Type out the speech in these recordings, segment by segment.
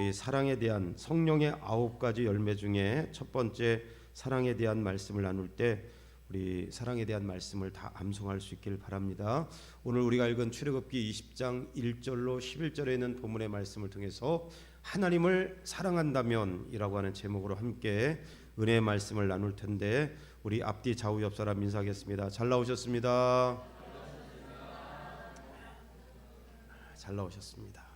우리 사랑에 대한 성령의 9가지 열매 중에 첫 번째 사랑에 대한 말씀을 나눌 때 우리 사랑에 대한 말씀을 다 암송할 수 있길 바랍니다. 오늘 우리가 읽은 출애굽기 20장 1절로 11절에 있는 본문의 말씀을 통해서 하나님을 사랑한다면 이라고 하는 제목으로 함께 은혜의 말씀을 나눌 텐데 우리 앞뒤 좌우 옆 사람 인사하겠습니다. 잘 나오셨습니다. 잘 나오셨습니다.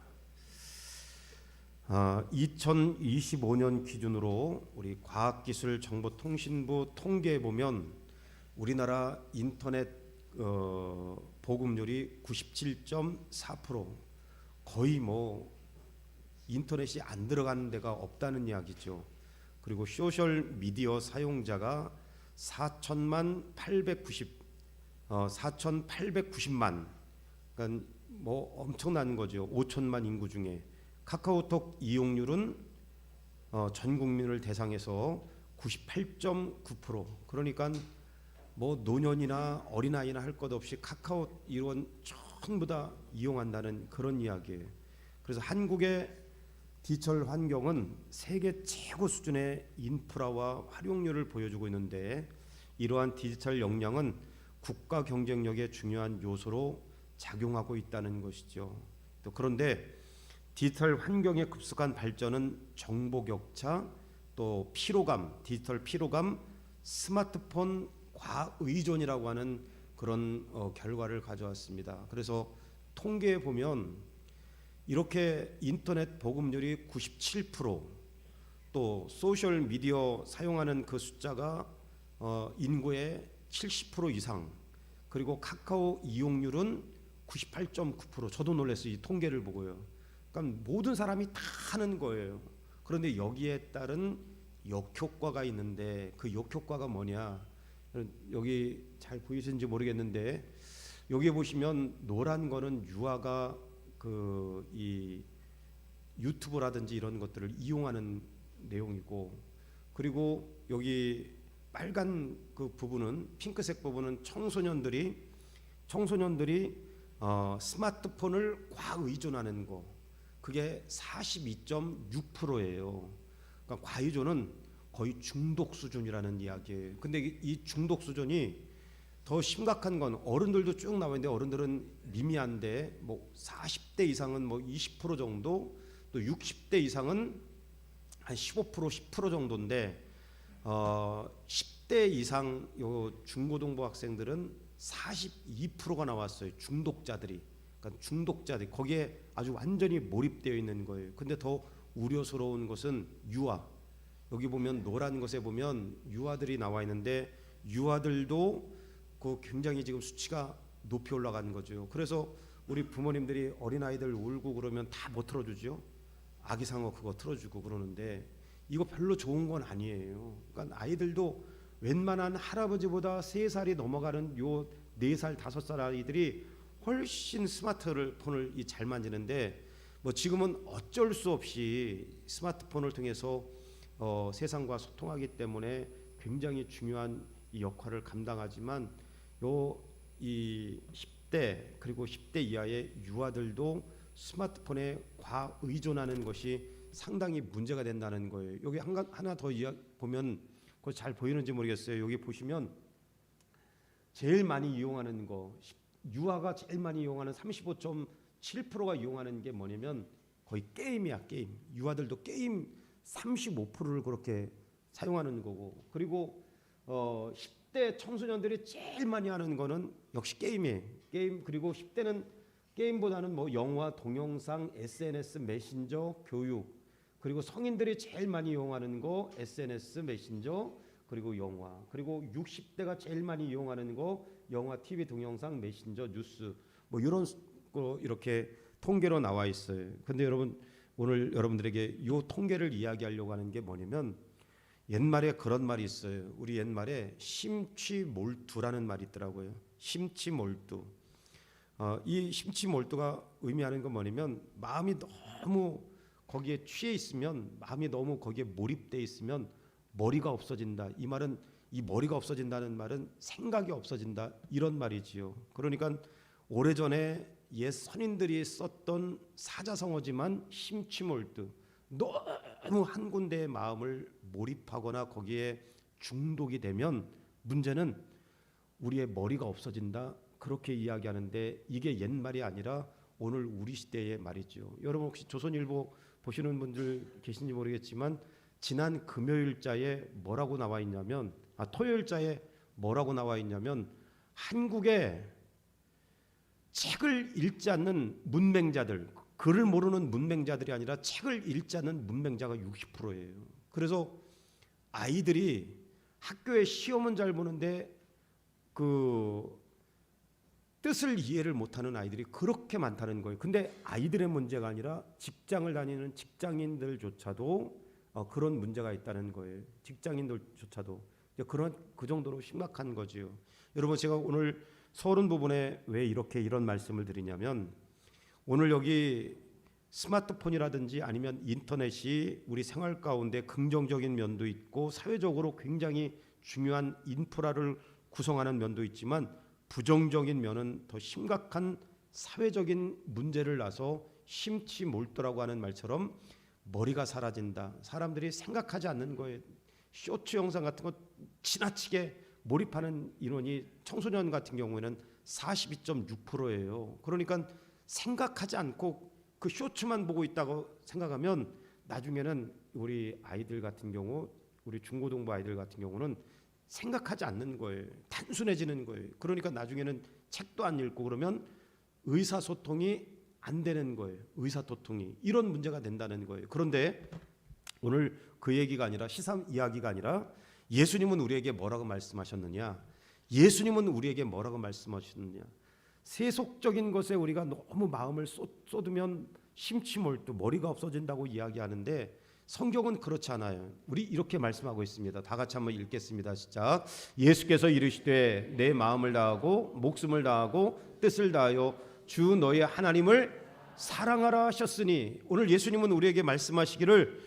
2025년 기준으로 우리 과학기술정보통신부 통계에 보면 우리나라 인터넷 보급률이 97.4%, 거의 뭐 인터넷이 안 들어가는 데가 없다는 이야기죠. 그리고 소셜 미디어 사용자가 4,890만, 그러니까 뭐 엄청난 거죠. 5천만 인구 중에 카카오톡 이용률은 전 국민을 대상해서 98.9%. 그러니까 뭐 노년이나 어린아이나 할 것 없이 카카오 이런 전부 다 이용한다는 그런 이야기예요. 그래서 한국의 디지털 환경은 세계 최고 수준의 인프라와 활용률을 보여주고 있는데 이러한 디지털 역량은 국가 경쟁력의 중요한 요소로 작용하고 있다는 것이죠. 또 그런데 디지털 환경의 급속한 발전은 정보 격차, 또 피로감, 디지털 피로감, 스마트폰 과의존이라고 하는 그런 결과를 가져왔습니다. 그래서 통계에 보면 이렇게 인터넷 보급률이 97%, 또 소셜 미디어 사용하는 그 숫자가 인구의 70% 이상, 그리고 카카오 이용률은 98.9%. 저도 놀랐어요. 이 통계를 보고요. 그러니까 모든 사람이 다 하는 거예요. 그런데 여기에 따른 역효과가 있는데 그 역효과가 뭐냐? 여기 잘 보이시는지 모르겠는데 여기에 보시면 노란 거는 유아가 이 유튜브라든지 이런 것들을 이용하는 내용이고, 그리고 여기 빨간 그 부분은, 핑크색 부분은 청소년들이 스마트폰을 과의존하는 거, 그게 42.6%예요. 그러니까 과의존은 거의 중독 수준이라는 이야기예요. 근데 이 중독 수준이 더 심각한 건 어른들도 쭉 나와 있는데 어른들은 미미한데 뭐 40대 이상은 뭐 20% 정도, 또 60대 이상은 한 15% 10% 정도인데 10대 이상 요 중고등부 학생들은 42%가 나왔어요. 중독자들이. 그러니까 중독자들이 거기에 아주 완전히 몰입되어 있는 거예요. 근데 더 우려스러운 것은 유아. 여기 보면 노란 것에 보면 유아들이 나와 있는데 유아들도 그 굉장히 지금 수치가 높이 올라간 거죠. 그래서 우리 부모님들이 어린아이들 울고 그러면 다 못 틀어주죠. 아기상어 그거 틀어주고 그러는데 이거 별로 좋은 건 아니에요. 그러니까 아이들도 웬만한 할아버지보다 3살이 넘어가는 요 4살 5살 아이들이 훨씬 스마트폰을 잘 만지는데 뭐 지금은 어쩔 수 없이 스마트폰을 통해서 세상과 소통하기 때문에 굉장히 중요한 이 역할을 감당하지만 이 10대 그리고 10대 이하의 유아들도 스마트폰에 과의존하는 것이 상당히 문제가 된다는 거예요. 여기 하나 더 보면 그거 잘 보이는지 모르겠어요. 여기 보시면 제일 많이 이용하는 거, 유아가 제일 많이 이용하는 35.7%가 이용하는 게 뭐냐면 거의 게임이야, 게임. 유아들도 게임 35%를 그렇게 사용하는 거고, 그리고 10대 청소년들이 제일 많이 하는 거는 역시 게임이에요. 게임. 그리고 10대는 게임보다는 뭐 영화, 동영상, SNS, 메신저, 교육, 그리고 성인들이 제일 많이 이용하는 거 SNS, 메신저, 그리고 영화. 그리고 60대가 제일 많이 이용하는 거 영화, TV, 동영상, 메신저, 뉴스, 뭐 이런 거 이렇게 통계로 나와 있어요. 근데 여러분, 오늘 여러분들에게 이 통계를 이야기하려고 하는 게 뭐냐면 옛말에 그런 말이 있어요. 우리 옛말에 심취몰두라는 말이 있더라고요. 심취몰두. 이 심취몰두가 의미하는 건 뭐냐면 마음이 너무 거기에 취해 있으면, 마음이 너무 거기에 몰입돼 있으면 머리가 없어진다. 이 말은, 이 머리가 없어진다는 말은 생각이 없어진다, 이런 말이지요. 그러니까 오래전에 옛 선인들이 썼던 사자성어지만 심취몰두, 너무 한 군데에 마음을 몰입하거나 거기에 중독이 되면 문제는 우리의 머리가 없어진다, 그렇게 이야기하는데 이게 옛말이 아니라 오늘 우리 시대의 말이죠. 여러분 혹시 조선일보 보시는 분들 계신지 모르겠지만 지난 금요일자에 뭐라고 나와 있냐면 토요일자에 뭐라고 나와 있냐면 한국에 책을 읽지 않는 문맹자들, 글을 모르는 문맹자들이 아니라 책을 읽지 않는 문맹자가 60%예요. 그래서 아이들이 학교에 시험은 잘 보는데 그 뜻을 이해를 못하는 아이들이 그렇게 많다는 거예요. 근데 아이들의 문제가 아니라 직장을 다니는 직장인들조차도 그런 문제가 있다는 거예요. 직장인들조차도 그 정도로 심각한 거지요. 여러분 제가 오늘 서론 부분에 왜 이런 말씀을 드리냐면 오늘 여기 스마트폰이라든지 아니면 인터넷이 우리 생활 가운데 긍정적인 면도 있고 사회적으로 굉장히 중요한 인프라를 구성하는 면도 있지만 부정적인 면은 더 심각한 사회적인 문제를 낳아서 심치 몰두라고 하는 말처럼 머리가 사라진다. 사람들이 생각하지 않는 거에 쇼츠 영상 같은 거 지나치게 몰입하는 인원이 청소년 같은 경우에는 42.6%예요. 그러니까 생각하지 않고 그 쇼츠만 보고 있다고 생각하면 나중에는 우리 아이들 같은 경우, 우리 중고등부 아이들 같은 경우는 생각하지 않는 거예요. 단순해지는 거예요. 그러니까 나중에는 책도 안 읽고 그러면 의사소통이 안 되는 거예요. 의사소통이 이런 문제가 된다는 거예요. 그런데 오늘 그 얘기가 아니라 시삼 이야기가 아니라 예수님은 우리에게 뭐라고 말씀하셨느냐? 예수님은 우리에게 뭐라고 말씀하셨느냐? 세속적인 것에 우리가 너무 마음을 쏟으면 심취몰두, 머리가 없어진다고 이야기하는데 성경은 그렇지 않아요. 우리 이렇게 말씀하고 있습니다. 다 같이 한번 읽겠습니다. 시작. 예수께서 이르시되 내 마음을 다하고 목숨을 다하고 뜻을 다하여 주 너의 하나님을 사랑하라 하셨으니, 오늘 예수님은 우리에게 말씀하시기를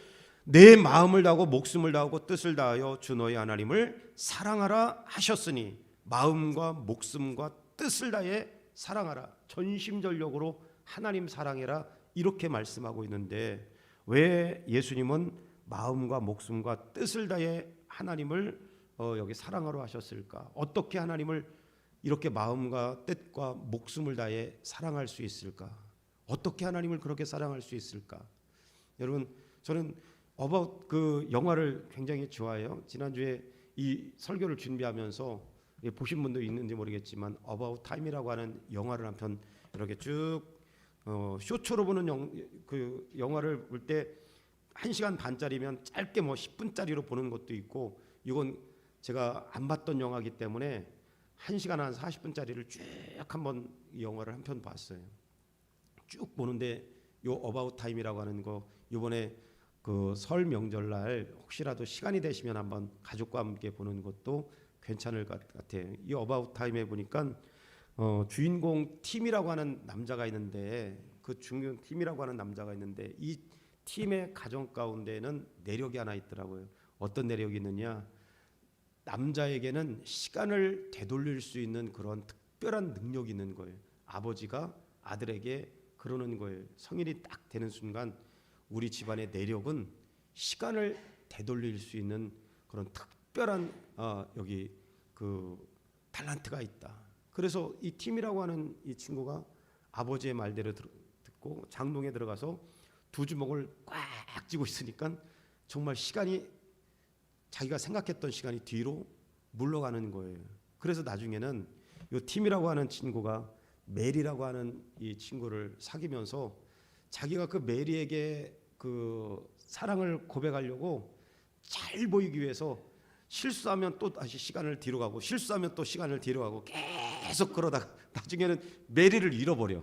내 마음을 다하고 목숨을 다하고 뜻을 다하여 주 너의 하나님을 사랑하라 하셨으니, 마음과 목숨과 뜻을 다해 사랑하라, 전심전력으로 하나님 사랑해라, 이렇게 말씀하고 있는데 왜 예수님은 마음과 목숨과 뜻을 다해 하나님을 여기 사랑하러 하셨을까? 어떻게 하나님을 이렇게 마음과 뜻과 목숨을 다해 사랑할 수 있을까? 어떻게 하나님을 그렇게 사랑할 수 있을까? 여러분 저는 About 그 영화를 굉장히 좋아해요. 지난주에 이 설교를 준비하면서 보신 분도 있는지 모르겠지만 About Time이라고 하는 영화를 한 편 이렇게 쭉 쇼츠로 보는 그 영화를 볼 때 1시간 반짜리면 짧게 뭐 10분짜리로 보는 것도 있고, 이건 제가 안 봤던 영화이기 때문에 1시간 한 40분짜리를 쭉 한번 영화를 한 편 봤어요. 쭉 보는데 요 어바웃 타임이라고 하는 거 이번에 그 설 명절날 혹시라도 시간이 되시면 한번 가족과 함께 보는 것도 괜찮을 것 같아요. 이 어바웃 타임에 보니까 주인공 팀이라고 하는 남자가 있는데, 그 중요한 팀이라고 하는 남자가 있는데 이 팀의 가정 가운데는 내력이 하나 있더라고요. 어떤 내력이 있느냐? 남자에게는 시간을 되돌릴 수 있는 그런 특별한 능력이 있는 거예요. 아버지가 아들에게 그러는 거예요. 성인이 딱 되는 순간 우리 집안의 내력은 시간을 되돌릴 수 있는 그런 특별한 여기 그 탤런트가 있다. 그래서 이 팀이라고 하는 이 친구가 아버지의 말대로 듣고 장롱에 들어가서 두 주먹을 꽉 쥐고 있으니까 정말 시간이, 자기가 생각했던 시간이 뒤로 물러가는 거예요. 그래서 나중에는 이 팀이라고 하는 친구가 메리라고 하는 이 친구를 사귀면서 자기가 그 메리에게 그 사랑을 고백하려고 잘 보이기 위해서 실수하면 또 다시 시간을 뒤로 가고 실수하면 또 시간을 뒤로 가고 계속 그러다가 나중에는 메리를 잃어버려.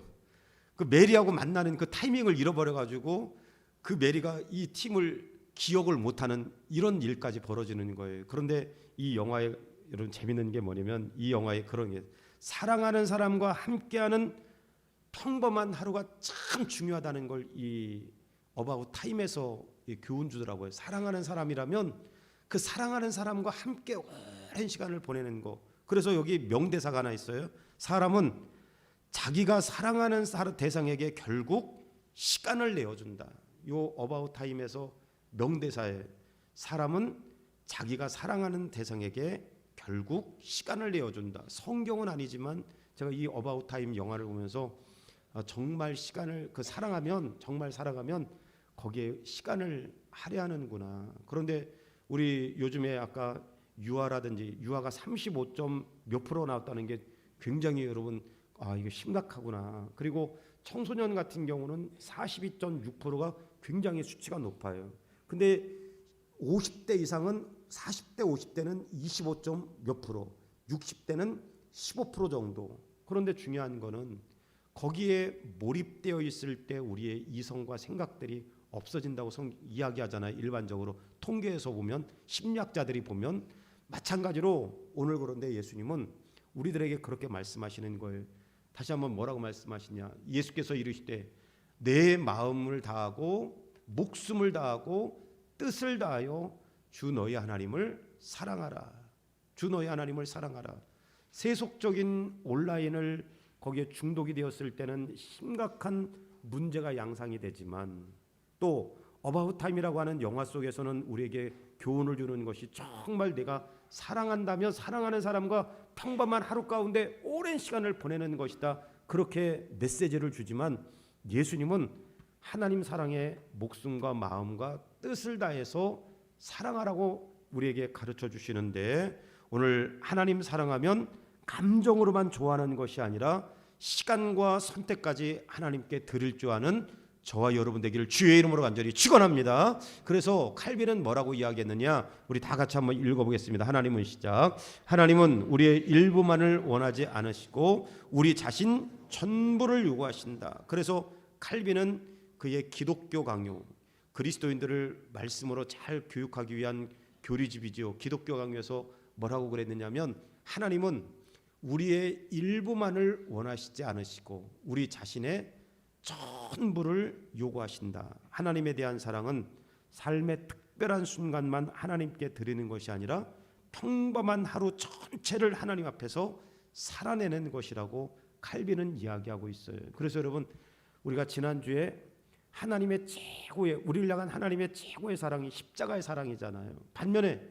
그 메리하고 만나는 그 타이밍을 잃어버려 가지고 그 메리가 이 팀을 기억을 못하는 이런 일까지 벌어지는 거예요. 그런데 이 영화에 여러분 재밌는 게 뭐냐면, 이 영화에 그런 게, 사랑하는 사람과 함께하는 평범한 하루가 참 중요하다는 걸 이 어바웃 타임에서 교훈 주더라고요. 사랑하는 사람이라면 그 사랑하는 사람과 함께 오랜 시간을 보내는 거. 그래서 여기 명대사가 하나 있어요. 사람은 자기가 사랑하는 대상에게 결국 시간을 내어준다. 요 어바웃 타임에서 명대사에 사람은 자기가 사랑하는 대상에게 결국 시간을 내어준다. 성경은 아니지만 제가 이 어바웃 타임 영화를 보면서 정말 시간을 사랑하면 정말 사랑하면 거기에 시간을 할애하는구나. 그런데 우리 요즘에 아까 유아라든지 유아가 35점 몇 프로 나왔다는 게 굉장히 여러분 이거 심각하구나. 그리고 청소년 같은 경우는 42.6%가 굉장히 수치가 높아요. 근데 50대 이상은 40대 50대는 25점 몇 프로, 60대는 15% 정도. 그런데 중요한 거는 거기에 몰입되어 있을 때 우리의 이성과 생각들이 없어진다고 이야기하잖아요. 일반적으로 통계에서 보면 심리학자들이 보면 마찬가지로 오늘 그런데 예수님은 우리들에게 그렇게 말씀하시는 거예요. 다시 한번 뭐라고 말씀하시냐? 예수께서 이르시되 내 마음을 다하고 목숨을 다하고 뜻을 다하여 주 너희 하나님을 사랑하라. 주 너희 하나님을 사랑하라. 세속적인 온라인을 거기에 중독이 되었을 때는 심각한 문제가 양상이 되지만 또 어바웃 타임이라고 하는 영화 속에서는 우리에게 교훈을 주는 것이 정말 내가 사랑한다면 사랑하는 사람과 평범한 하루 가운데 오랜 시간을 보내는 것이다. 그렇게 메시지를 주지만 예수님은 하나님 사랑에 목숨과 마음과 뜻을 다해서 사랑하라고 우리에게 가르쳐 주시는데 오늘 하나님 사랑하면 감정으로만 좋아하는 것이 아니라 시간과 선택까지 하나님께 드릴 줄 아는 저와 여러분 되기를 주의 이름으로 간절히 축원합니다. 그래서 칼빈은 뭐라고 이야기했느냐? 우리 다 같이 한번 읽어보겠습니다. 하나님은 시작. 하나님은 우리의 일부만을 원하지 않으시고 우리 자신 전부를 요구하신다. 그래서 칼빈은 그의 기독교 강요, 그리스도인들을 말씀으로 잘 교육하기 위한 교리집이죠. 기독교 강요에서 뭐라고 그랬느냐면 하나님은 우리의 일부만을 원하시지 않으시고 우리 자신의 전부를 요구하신다. 하나님에 대한 사랑은 삶의 특별한 순간만 하나님께 드리는 것이 아니라 평범한 하루 전체를 하나님 앞에서 살아내는 것이라고 칼빈은 이야기하고 있어요. 그래서 여러분 우리가 지난주에 하나님의 최고의 우리를 향한 하나님의 최고의 사랑이 십자가의 사랑이잖아요. 반면에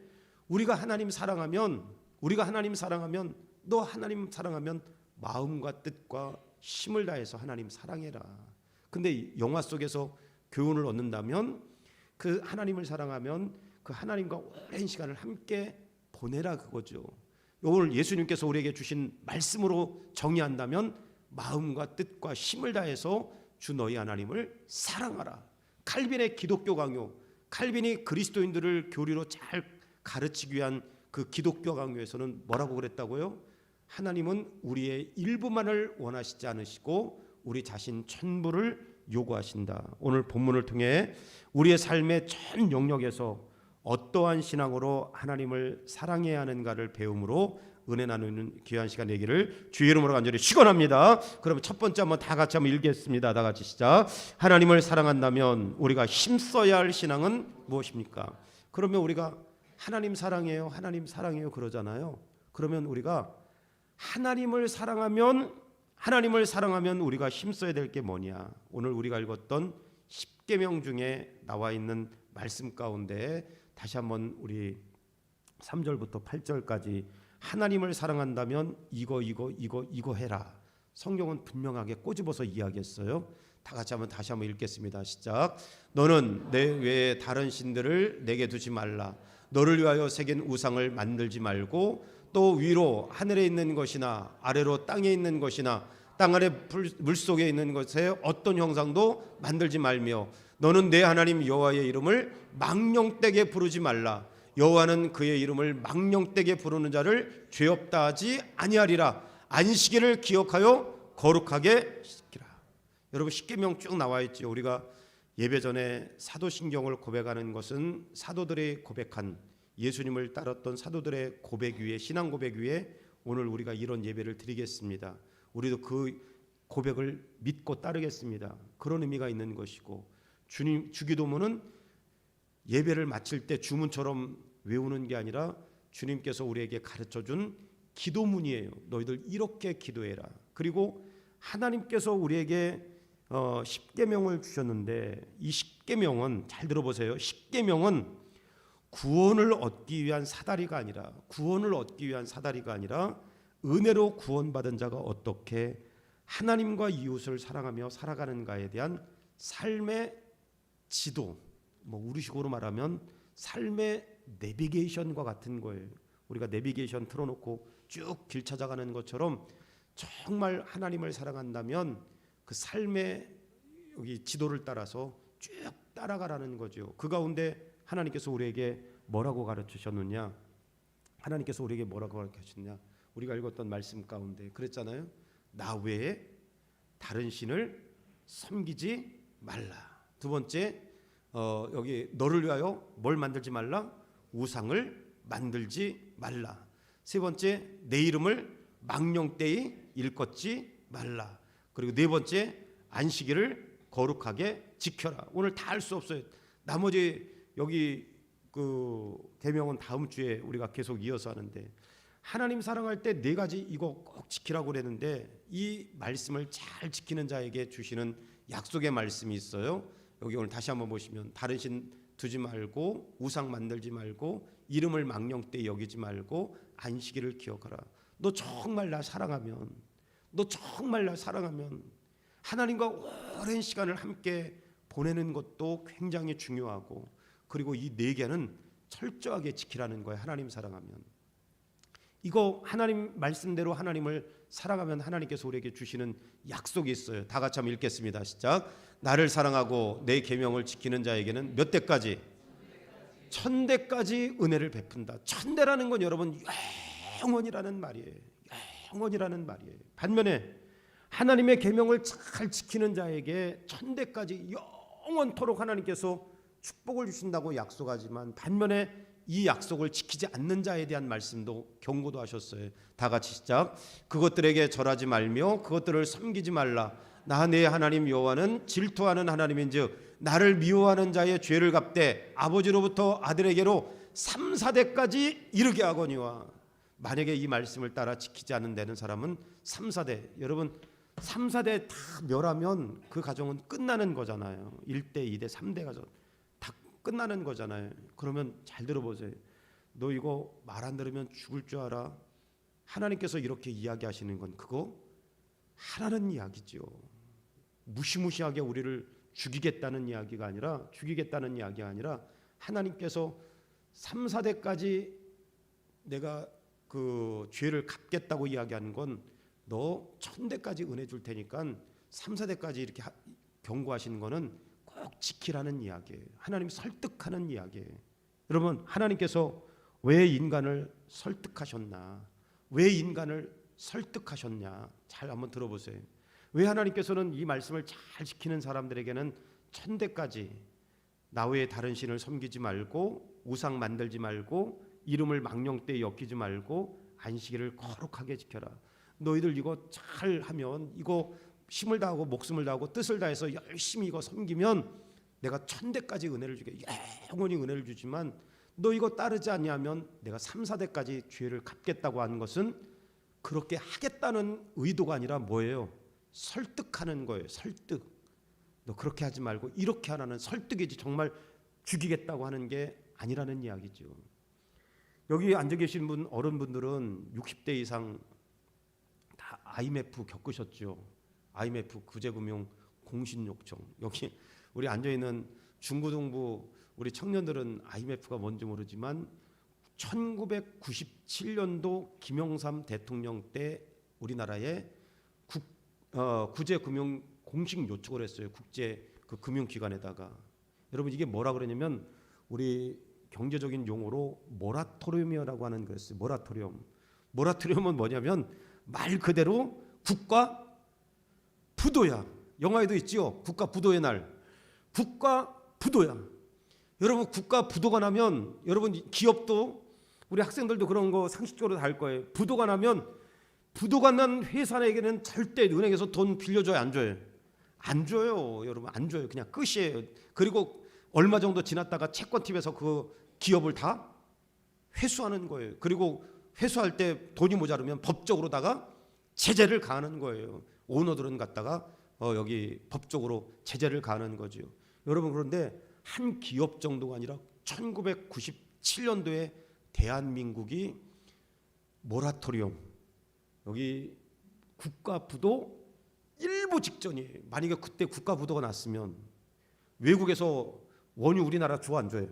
우리가 하나님 사랑하면 너 하나님 사랑하면 마음과 뜻과 힘을 다해서 하나님 사랑해라. 근데 영화 속에서 교훈을 얻는다면 그 하나님을 사랑하면 그 하나님과 오랜 시간을 함께 보내라 그거죠. 오늘 예수님께서 우리에게 주신 말씀으로 정의한다면 마음과 뜻과 힘을 다해서 주 너희 하나님을 사랑하라. 칼빈의 기독교 강요, 칼빈이 그리스도인들을 교리로 잘 가르치기 위한 그 기독교 강요에서는 뭐라고 그랬다고요? 하나님은 우리의 일부만을 원하시지 않으시고 우리 자신 전부를 요구하신다. 오늘 본문을 통해 우리의 삶의 전 영역에서 어떠한 신앙으로 하나님을 사랑해야 하는가를 배움으로 은혜 나누는 귀한 시간 되기를 주의 이름으로 간절히 축원합니다. 그럼 첫 번째 한번 다 같이 한번 읽겠습니다. 다 같이 시작. 하나님을 사랑한다면 우리가 힘써야 할 신앙은 무엇입니까? 그러면 우리가 하나님 사랑해요 그러잖아요. 그러면 우리가 하나님을 사랑하면 우리가 힘써야 될 게 뭐냐? 오늘 우리가 읽었던 10계명 중에 나와 있는 말씀 가운데 다시 한번 우리 3절부터 8절까지 하나님을 사랑한다면 이거 해라. 성경은 분명하게 꼬집어서 이야기했어요. 다 같이 한번 다시 한번 읽겠습니다. 시작. 너는 내 외에 다른 신들을 내게 두지 말라. 너를 위하여 새긴 우상을 만들지 말고 또 위로 하늘에 있는 것이나 아래로 땅에 있는 것이나 땅 아래 물속에 있는 것에 어떤 형상도 만들지 말며 너는 내 하나님 여호와의 이름을 망령되게 부르지 말라. 여호와는 그의 이름을 망령되게 부르는 자를 죄 없다 하지 아니하리라. 안식일을 기억하여 거룩하게 지키라. 여러분 10계명 쭉 나와 있죠. 우리가 예배 전에 사도신경을 고백하는 것은 사도들의 고백한 예수님을 따랐던 사도들의 고백 위에 신앙 고백 위에 오늘 우리가 이런 예배를 드리겠습니다. 우리도 그 고백을 믿고 따르겠습니다. 그런 의미가 있는 것이고 주기도문은 예배를 마칠 때 주문처럼 외우는 게 아니라 주님께서 우리에게 가르쳐준 기도문이에요. 너희들 이렇게 기도해라. 그리고 하나님께서 우리에게 십계명을 주셨는데 이 십계명은 잘 들어보세요. 십계명은 구원을 얻기 위한 사다리가 아니라 은혜로 구원받은 자가 어떻게 하나님과 이웃을 사랑하며 살아가는가에 대한 삶의 지도, 우리식으로 말하면 삶의 내비게이션과 같은 거예요. 우리가 내비게이션 틀어놓고 쭉 길 찾아가는 것처럼 정말 하나님을 사랑한다면 그 삶의 여기 지도를 따라서 쭉 따라가라는 거죠. 그 가운데 하나님께서 우리에게 뭐라고 가르치셨느냐? 하나님께서 우리에게 뭐라고 가르치셨냐? 우리가 읽었던 말씀 가운데 그랬잖아요. 나 외에 다른 신을 섬기지 말라. 두 번째, 여기 너를 위하여 뭘 만들지 말라? 우상을 만들지 말라. 세 번째, 내 이름을 망령되이 일컫지 말라. 그리고 네 번째, 안식일을 거룩하게 지켜라. 오늘 다 할 수 없어요. 나머지 여기 그 계명은 다음 주에 우리가 계속 이어서 하는데, 하나님 사랑할 때 네 가지 이거 꼭 지키라고 그랬는데 이 말씀을 잘 지키는 자에게 주시는 약속의 말씀이 있어요. 여기 오늘 다시 한번 보시면 다른 신 두지 말고 우상 만들지 말고 이름을 망령되이 여기지 말고 안식일을 기억하라. 너 정말 나 사랑하면 하나님과 오랜 시간을 함께 보내는 것도 굉장히 중요하고, 그리고 이 네 개는 철저하게 지키라는 거예요. 하나님 사랑하면 이거 하나님 말씀대로 하나님을 사랑하면 하나님께서 우리에게 주시는 약속이 있어요. 다 같이 한번 읽겠습니다. 시작. 나를 사랑하고 내 계명을 지키는 자에게는 몇 대까지? 1000대까지 은혜를 베푼다. 1000대라는 건 여러분 영원이라는 말이에요. 영원이라는 말이에요. 반면에 하나님의 계명을 잘 지키는 자에게 1000대까지 영원토록 하나님께서 축복을 주신다고 약속하지만, 반면에 이 약속을 지키지 않는 자에 대한 말씀도 경고도 하셨어요. 다 같이 시작. 그것들에게 절하지 말며 그것들을 섬기지 말라. 나 내 하나님 여호와는 질투하는 하나님인즉 나를 미워하는 자의 죄를 갚되 아버지로부터 아들에게로 3, 4대까지 이르게 하거니와. 만약에 이 말씀을 따라 지키지 않는 데는 사람은 3, 4대, 여러분 3, 4대 다 멸하면 그 가정은 끝나는 거잖아요. 1대, 2대, 3대 가정 다 끝나는 거잖아요. 그러면 잘 들어보세요. 너 이거 말 안 들으면 죽을 줄 알아? 하나님께서 이렇게 이야기하시는 건 그거 하라는 이야기죠. 무시무시하게 우리를 죽이겠다는 이야기가 아니라 하나님께서 3, 4대까지 내가 그 죄를 갚겠다고 이야기하는 건 너 1000대까지 은혜 줄 테니까 3, 4대까지 이렇게 경고하시는 거는 꼭 지키라는 이야기예요. 하나님 설득하는 이야기예요. 여러분, 하나님께서 왜 인간을 설득하셨나? 잘 한번 들어보세요. 왜 하나님께서는 이 말씀을 잘 지키는 사람들에게는 1000대까지 나 외에 다른 신을 섬기지 말고 우상 만들지 말고 이름을 망령되이 여기지 말고 안식일을 거룩하게 지켜라. 너희들 이거 잘 하면, 이거 힘을 다하고 목숨을 다하고 뜻을 다해서 열심히 이거 섬기면 내가 1000대까지 은혜를 주게, 영원히 은혜를 주지만 너 이거 따르지 않냐면 내가 3, 4대까지 죄를 갚겠다고 하는 것은 그렇게 하겠다는 의도가 아니라 뭐예요? 설득하는 거예요. 설득. 너 그렇게 하지 말고 이렇게 하라는 설득이지 정말 죽이겠다고 하는 게 아니라는 이야기죠. 여기 앉아 계신 분 어른분들은 60대 이상 다 IMF 겪으셨죠. IMF 구제금융 공신요청. 여기 우리 앉아 있는 중고등부 우리 청년들은 IMF가 뭔지 모르지만 1997년도 김영삼 대통령 때 우리나라에 구제금융 공식 요청을 했어요. 국제 그 금융기관에다가. 여러분 이게 뭐라 그러냐면 우리 경제적인 용어로 모라토리움이라고 하는 거였어요. 모라토리움은 뭐냐면 말 그대로 국가 부도야. 영화에도 있지요. 국가 부도의 날. 국가 부도야. 여러분 국가 부도가 나면, 여러분 기업도 우리 학생들도 그런 거 상식적으로 다 할 거예요. 부도가 나면 부도가 난 회사에게는 절대 은행에서 돈 빌려줘요, 안 줘요? 안 줘요. 여러분 안 줘요. 그냥 끝이에요. 그리고 얼마 정도 지났다가 채권팀에서 그 기업을 다 회수하는 거예요. 그리고 회수할 때 돈이 모자르면 법적으로다가 제재를 가하는 거예요. 오너들은 갖다가 여기 법적으로 제재를 가하는 거죠. 여러분, 그런데 한 기업 정도가 아니라 1997년도에 대한민국이 모라토리엄, 여기 국가부도 일부 직전이에요. 만약에 그때 국가부도가 났으면 외국에서 원유 우리나라 줘 안 줘요?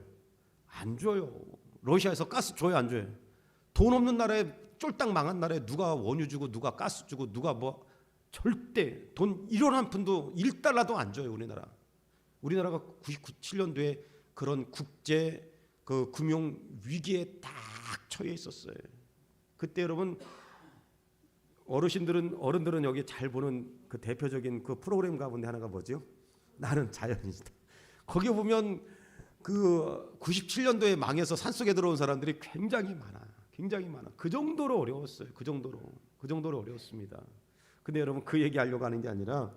안 줘요. 러시아에서 가스 줘요 안 줘요? 돈 없는 나라에, 쫄딱 망한 나라에 누가 원유 주고 누가 가스 주고 누가 뭐, 절대 돈 1원 한 푼도 1달러도 안 줘요. 우리나라가 97년도에 그런 국제 그 금융 위기에 딱 처해 있었어요. 그때 여러분, 어른들은 여기 잘 보는 그 대표적인 그 프로그램 가운데 하나가 뭐죠? 나는 자연인이다. 거기 보면 그 97년도에 망해서 산속에 들어온 사람들이 굉장히 많아. 그 정도로 어려웠어요. 그 정도로 어려웠습니다. 근데 여러분, 그 얘기하려고 하는 게 아니라,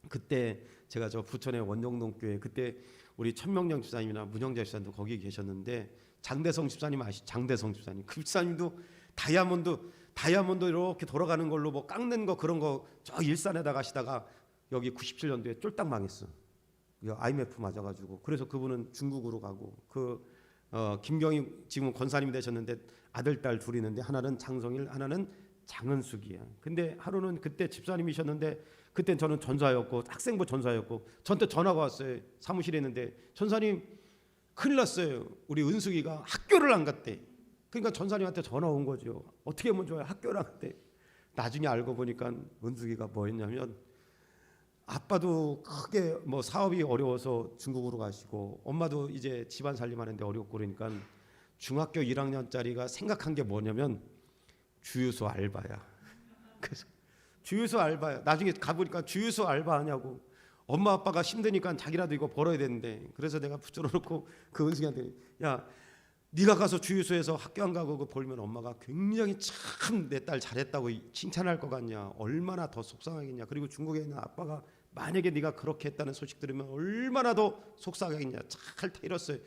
그때 제가 저 부천의 원정동 교회, 그때 우리 천명령 집사님이나 문영자 집사님도 거기 계셨는데, 장대성 집사님 장대성 집사님, 그 집사님도 다이아몬드 이렇게 돌아가는 걸로 뭐 깎는 거 그런 거 저 일산에다 가시다가 여기 97년도에 쫄딱 망했어. IMF 맞아가지고. 그래서 그분은 중국으로 가고, 김경희 지금 권사님 되셨는데 아들 딸 둘이 있는데, 하나는 장성일, 하나는 장은숙이야. 근데 하루는 그때 집사님이셨는데, 그때 저는 전사였고 학생부 전사였고, 저한테 전화가 왔어요. 사무실에 있는데, 전사님 큰일 났어요. 우리 은숙이가 학교를 안 갔대. 그러니까 전사님한테 전화 온 거죠. 어떻게 하면 좋아요? 학교를 안 갔대. 나중에 알고 보니까 은숙이가 뭐였냐면, 아빠도 크게 뭐 사업이 어려워서 중국으로 가시고, 엄마도 이제 집안 살림하는데 어렵고, 그러니까 중학교 1학년짜리가 생각한 게 뭐냐면 주유소 알바야. 그래서 주유소 알바야. 나중에 가보니까 주유소 알바하냐고. 엄마 아빠가 힘드니까 자기라도 이거 벌어야 되는데, 그래서 내가 붙여놓고 그 은숙이한테, 야, 네가 가서 주유소에서 학교 안 가고 그거 벌면 엄마가 굉장히 참 내 딸 잘했다고 칭찬할 것 같냐, 얼마나 더 속상하겠냐. 그리고 중국에 있는 아빠가 만약에 네가 그렇게 했다는 소식 들으면 얼마나 더 속상하겠냐. 잘 테일었어요.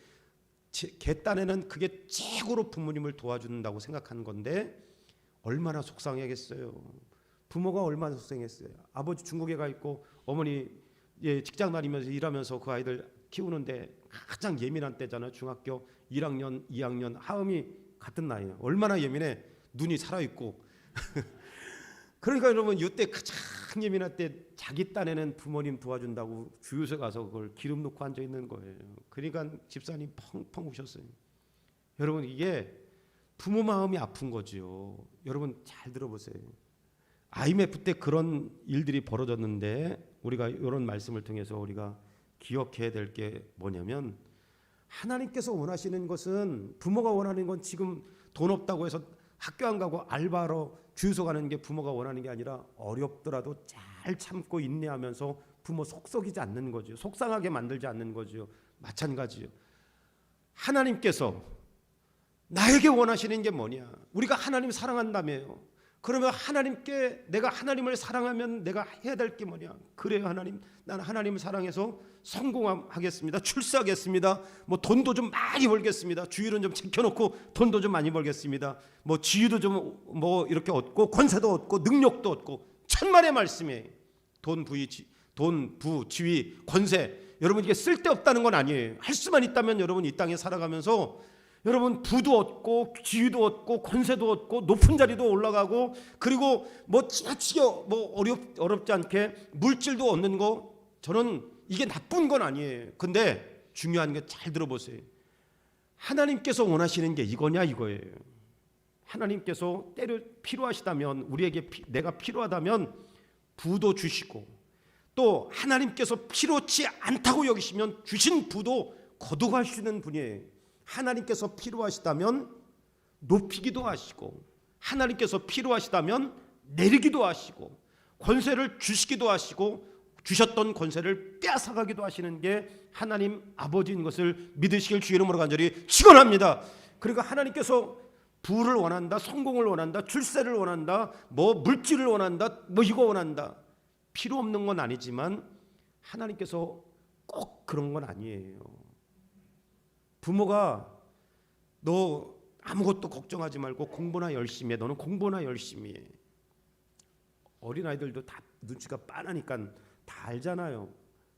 걔 딴에는 그게 최고로 부모님을 도와준다고 생각하는 건데 얼마나 속상하겠어요. 부모가 얼마나 속상했어요. 아버지 중국에 가 있고 어머니 직장 다니면서 일하면서 그 아이들 키우는데 가장 예민한 때잖아요. 중학교 1학년, 2학년 하음이 같은 나이에요. 얼마나 예민해. 눈이 살아있고. 그러니까 여러분, 이때 가장 예민할 때 자기 딴에는 부모님 도와준다고 주유소 가서 그걸 기름 넣고 앉아 있는 거예요. 그러니까 집사님 펑펑 우셨어요. 여러분, 이게 부모 마음이 아픈 거죠. 여러분 잘 들어보세요. IMF 때 그런 일들이 벌어졌는데, 우리가 이런 말씀을 통해서 우리가 기억해야 될 게 뭐냐면, 하나님께서 원하시는 것은, 부모가 원하는 건 지금 돈 없다고 해서 학교 안 가고 알바로 주유소 가는 게 부모가 원하는 게 아니라, 어렵더라도 잘 참고 인내하면서 부모 속썩이지 않는 거죠. 속상하게 만들지 않는 거죠. 마찬가지요. 하나님께서 나에게 원하시는 게 뭐냐? 우리가 하나님 사랑한다며요. 그러면 하나님께, 내가 하나님을 사랑하면 내가 해야 될 게 뭐냐? 그래요, 하나님, 나는 하나님을 사랑해서 성공하겠습니다. 출세하겠습니다. 뭐 돈도 좀 많이 벌겠습니다. 주일은 좀 챙겨놓고 돈도 좀 많이 벌겠습니다. 뭐 지위도 좀 뭐 이렇게 얻고, 권세도 얻고, 능력도 얻고. 천만의 말씀이에요. 돈, 부, 지위, 권세. 여러분, 이게 쓸데없다는 건 아니에요. 할 수만 있다면 여러분 이 땅에 살아가면서 여러분 부도 얻고, 지위도 얻고, 권세도 얻고, 높은 자리도 올라가고, 그리고 뭐 지나치게 뭐 어렵지 않게 물질도 얻는 거, 저는 이게 나쁜 건 아니에요. 근데 중요한 게, 잘 들어보세요. 하나님께서 원하시는 게 이거냐, 이거예요. 하나님께서 때로 필요하시다면, 우리에게 내가 필요하다면 부도 주시고, 또 하나님께서 필요치 않다고 여기시면 주신 부도 거둬가시는 분이에요. 하나님께서 필요하시다면 높이기도 하시고, 하나님께서 필요하시다면 내리기도 하시고, 권세를 주시기도 하시고, 주셨던 권세를 빼앗아가기도 하시는 게 하나님 아버지인 것을 믿으시길 주의 이름으로 간절히 축원합니다. 그러니까 하나님께서 부를 원한다, 성공을 원한다, 출세를 원한다, 뭐 물질을 원한다, 뭐 이거 원한다, 필요 없는 건 아니지만 하나님께서 꼭 그런 건 아니에요. 부모가 너 아무것도 걱정하지 말고 공부나 열심히 해. 너는 공부나 열심히 해. 어린아이들도 다 눈치가 빠르니까 알잖아요.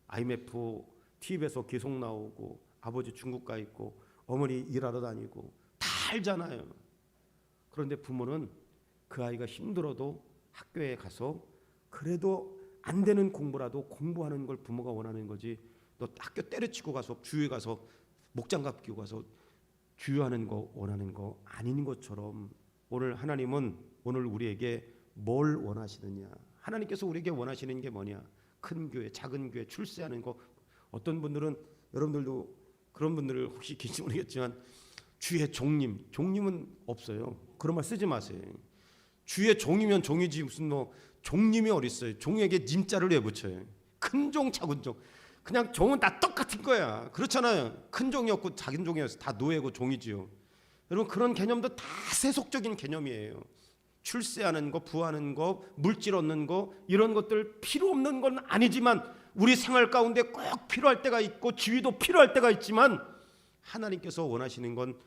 IMF TV에서 계속 나오고 아버지 중국 가 있고 어머니 일하러 다니고 다 알잖아요. 그런데 부모는 그 아이가 힘들어도 학교에 가서 그래도 안 되는 공부라도 공부하는 걸 부모가 원하는 거지. 너 학교 때려치고 가서 주위에 가서 목장갑 끼고 가서 주유하는 거 원하는 거 아닌 것처럼 오늘 하나님은 오늘 우리에게 뭘 원하시느냐. 하나님께서 우리에게 원하시는 게 뭐냐. 큰 교회, 작은 교회, 출세하는 거. 어떤 분들은 여러분들도 그런 분들을 혹시 계신지 모르겠지만 주의 종님은 없어요. 그런 말 쓰지 마세요. 주의 종이면 종이지 무슨 뭐 종님이 어딨어요. 종에게 님자를 왜 붙여요. 큰 종, 작은 종. 그냥 종은 다 똑같은 거야. 그렇잖아요. 큰 종이었고 작은 종이었어. 다 노예고 종이지요. 여러분 그런 개념도 다 세속적인 개념이에요. 출세하는 거, 부하는 거, 물질 얻는 거 이런 것들 필요 없는 건 아니지만 우리 생활 가운데 꼭 필요할 때가 있고 지위도 필요할 때가 있지만 하나님께서 원하시는 건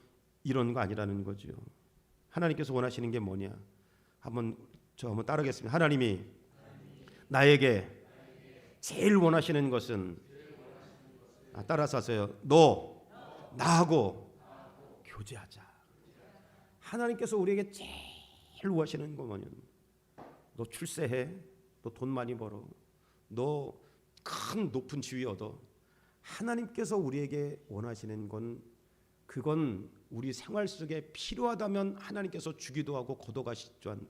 이런 거 아니라는 거죠. 하나님께서 원하시는 게 뭐냐? 한번 따르겠습니다. 하나님이 나에게 제일 원하시는 것은 따라서 하세요. 너 나하고 교제하자. 하나님께서 우리에게 제일 원하시는 거 뭐냐? 너 출세해. 너 돈 많이 벌어. 너 큰 높은 지위 얻어. 하나님께서 우리에게 원하시는 건 그건 우리 생활 속에 필요하다면 하나님께서 주기도 하고 걷어가시지만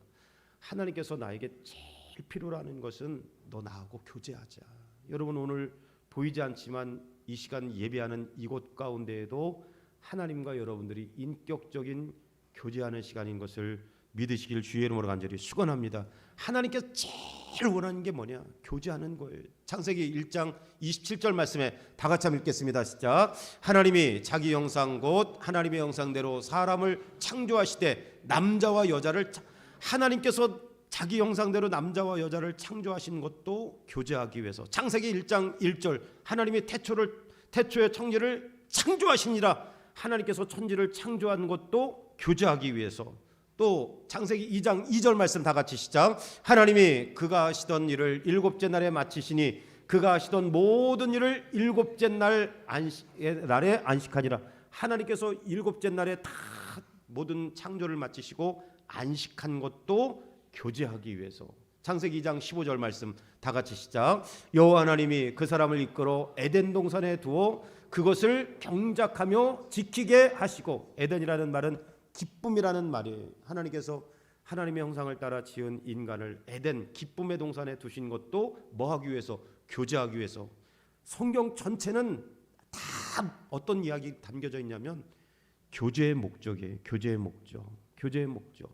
하나님께서 나에게 제일 필요로 하는 것은 너 나하고 교제하자. 여러분 오늘 보이지 않지만 이 시간 예배하는 이곳 가운데에도 하나님과 여러분들이 인격적인 교제하는 시간인 것을 믿으시길 주의 이름으로 간절히 축원합니다. 하나님께서 제일 원하는 게 뭐냐? 교제하는 거예요. 창세기 1장 27절 말씀에 다 같이 한번 읽겠습니다. 시작. 하나님이 자기 형상 곧 하나님의 형상대로 사람을 창조하시되 남자와 여자를 하나님께서 자기 형상대로 남자와 여자를 창조하신 것도 교제하기 위해서. 창세기 1장 1절 하나님이 태초의 천지를 창조하시니라. 하나님께서 천지를 창조한 것도 교제하기 위해서. 또 창세기 2장 2절 말씀 다 같이 시작. 하나님이 그가 하시던 일을 일곱째 날에 마치시니 그가 하시던 모든 일을 일곱째 날에 안식하니라. 하나님께서 일곱째 날에 다 모든 창조를 마치시고 안식한 것도 교제하기 위해서. 창세기 2장 15절 말씀 다 같이 시작. 여호와 하나님이 그 사람을 이끌어 에덴 동산에 두어 그것을 경작하며 지키게 하시고. 에덴이라는 말은 기쁨이라는 말이에요. 하나님께서 하나님의 형상을 따라 지은 인간을 에덴 기쁨의 동산에 두신 것도 뭐 하기 위해서? 교제하기 위해서. 성경 전체는 다 어떤 이야기 담겨져 있냐면 교제의 목적이에요. 교제의 목적. 교제의 목적.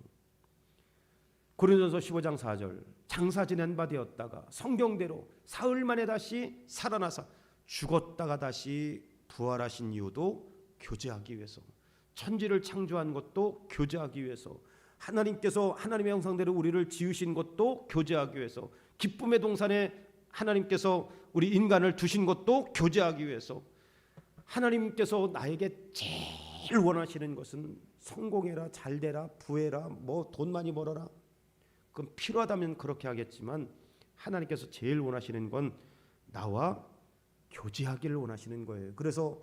고린도전서 15장 4절 장사 지낸 바 되었다가 성경대로 사흘 만에 다시 살아나서 죽었다가 다시 부활하신 이유도 교제하기 위해서. 천지를 창조한 것도 교제하기 위해서. 하나님께서 하나님의 형상대로 우리를 지으신 것도 교제하기 위해서. 기쁨의 동산에 하나님께서 우리 인간을 두신 것도 교제하기 위해서. 하나님께서 나에게 제일 원하시는 것은 성공해라, 잘되라, 부해라, 뭐 돈 많이 벌어라. 그럼 필요하다면 그렇게 하겠지만 하나님께서 제일 원하시는 건 나와 교제하기를 원하시는 거예요. 그래서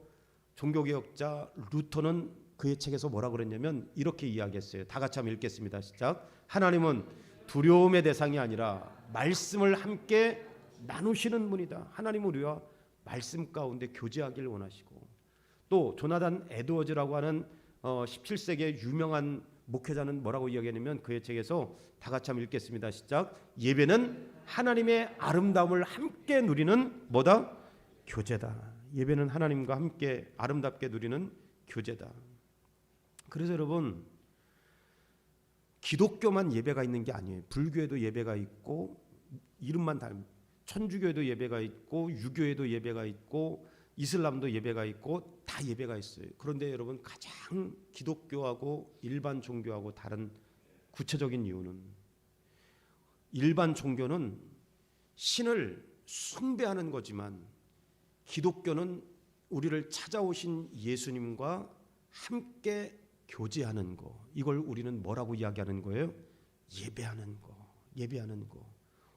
종교개혁자 루터는 그의 책에서 뭐라 그랬냐면 이렇게 이야기했어요. 다 같이 한번 읽겠습니다. 시작. 하나님은 두려움의 대상이 아니라 말씀을 함께 나누시는 분이다. 하나님은 우리와 말씀 가운데 교제하기를 원하시고. 또 조나단 에드워즈라고 하는 17세기의 유명한 목회자는 뭐라고 이야기했냐면 그의 책에서 다 같이 한번 읽겠습니다. 시작. 예배는 하나님의 아름다움을 함께 누리는 뭐다? 교제다. 예배는 하나님과 함께 아름답게 누리는 교제다. 그래서 여러분 기독교만 예배가 있는 게 아니에요. 불교에도 예배가 있고 이름만 닮은 천주교에도 예배가 있고 유교에도 예배가 있고 이슬람도 예배가 있고 다 예배가 있어요. 그런데 여러분 가장 기독교하고 일반 종교하고 다른 구체적인 이유는 일반 종교는 신을 숭배하는 거지만 기독교는 우리를 찾아오신 예수님과 함께 교제하는 거. 이걸 우리는 뭐라고 이야기하는 거예요? 예배하는 거. 예배하는 거.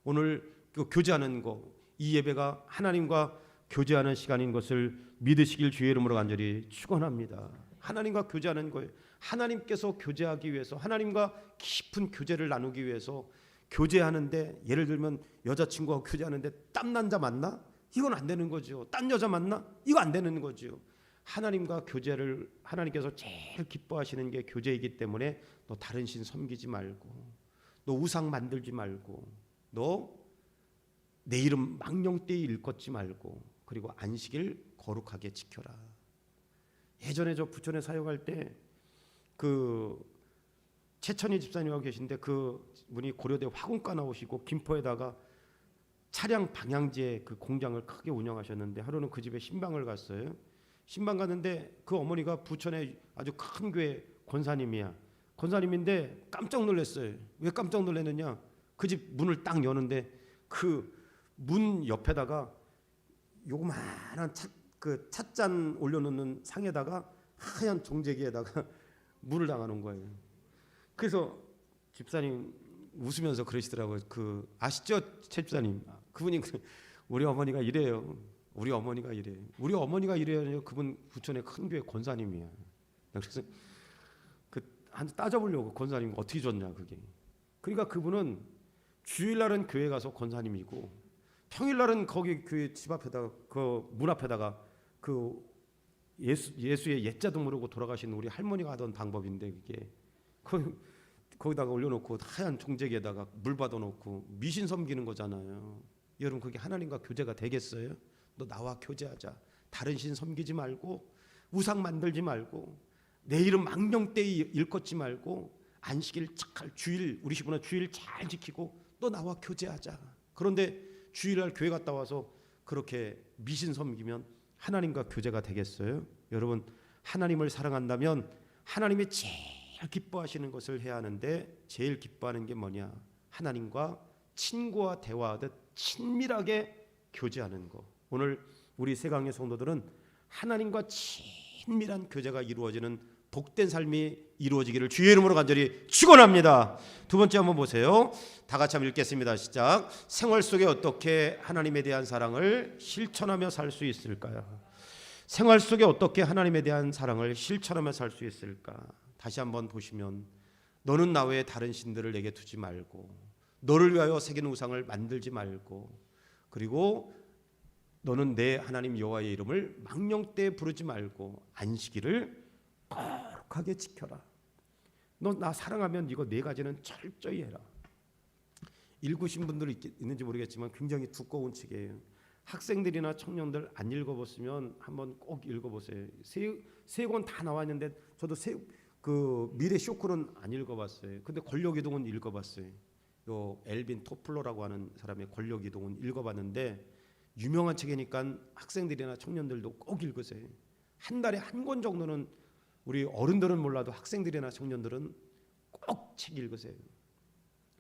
오늘 그 교제하는 거. 이 예배가 하나님과 교제하는 시간인 것을 믿으시길 주의 이름으로 간절히 축원합니다. 하나님과 교제하는 거예요. 하나님께서 교제하기 위해서, 하나님과 깊은 교제를 나누기 위해서 교제하는데, 예를 들면 여자친구와 교제하는데 땀난 자 만나? 이건 안 되는 거죠. 딴 여자 만나? 이거 안 되는 거죠. 하나님과 교제를, 하나님께서 제일 기뻐하시는 게 교제이기 때문에 너 다른 신 섬기지 말고, 너 우상 만들지 말고, 너 내 이름 망령되이 일컫지 말고, 그리고 안식일 거룩하게 지켜라. 예전에 저 부천에 사역할 때 그 최천희 집사님하고 계신데, 그 분이 고려대 화공과 나오시고 김포에다가 차량 방향제 그 공장을 크게 운영하셨는데, 하루는 그 집에 신방을 갔어요. 신방 갔는데 그 어머니가 부천에 아주 큰 교회 권사님이야. 권사님인데 깜짝 놀랐어요. 왜 깜짝 놀랐느냐? 그 집 문을 딱 여는데 그 문 옆에다가 요만한 그 찻잔 올려놓는 상에다가 하얀 종재기에다가 물을 담아놓은 거예요. 그래서 집사님 웃으면서 그러시더라고요. 그 아시죠, 최 집사님? 그분이 우리 어머니가 이래요. 우리 어머니가 이래요. 우리 어머니가 이래요. 그분 부천의 큰 교회 권사님이야. 그래서 그 한 따져보려고, 권사님 어떻게 줬냐 그게. 그러니까 그분은 주일날은 교회 가서 권사님이고, 평일날은 거기 교회 집 앞에다가 그 문 앞에다가 그 예수의 예자도 모르고 돌아가신 우리 할머니가 하던 방법인데, 그게 거기다가 올려놓고 하얀 종재기에다가 물 받아놓고 미신 섬기는 거잖아요. 여러분, 그게 하나님과 교제가 되겠어요? 너 나와 교제하자. 다른 신 섬기지 말고, 우상 만들지 말고, 내 이름 망령되이 일컫지 말고, 안식일 잘 주일, 우리 시부나 주일 잘 지키고 너 나와 교제하자. 그런데 주일날 교회 갔다 와서 그렇게 미신 섬기면 하나님과 교제가 되겠어요? 여러분, 하나님을 사랑한다면 하나님이 제일 기뻐하시는 것을 해야 하는데, 제일 기뻐하는 게 뭐냐? 하나님과 친구와 대화하듯 친밀하게 교제하는 거. 오늘 우리 세강의 성도들은 하나님과 친밀한 교제가 이루어지는 복된 삶이 이루어지기를 주의 이름으로 간절히 축원합니다. 두 번째 한번 보세요. 다 같이 한번 읽겠습니다. 시작. 생활 속에 어떻게 하나님에 대한 사랑을 실천하며 살 수 있을까요? 생활 속에 어떻게 하나님에 대한 사랑을 실천하며 살 수 있을까? 다시 한번 보시면, 너는 나 외에 다른 신들을 내게 두지 말고, 너를 위하여 새긴 우상을 만들지 말고, 그리고 너는 내 하나님 여호와의 이름을 망령되이 부르지 말고, 안식일을 거룩하게 지켜라. 너 나 사랑하면 이거 네 가지는 철저히 해라. 읽으신 분들 있는지 모르겠지만 굉장히 두꺼운 책이에요. 학생들이나 청년들 안 읽어봤으면 한번 꼭 읽어보세요. 세 권 다 나와 있는데, 저도 그 미래 쇼크는 안 읽어봤어요. 근데 권력이동은 읽어봤어요. 요 엘빈 토플러라고 하는 사람의 권력이동은 읽어봤는데, 유명한 책이니까 학생들이나 청년들도 꼭 읽으세요. 한 달에 한 권 정도는, 우리 어른들은 몰라도 학생들이나 청년들은 꼭 책 읽으세요.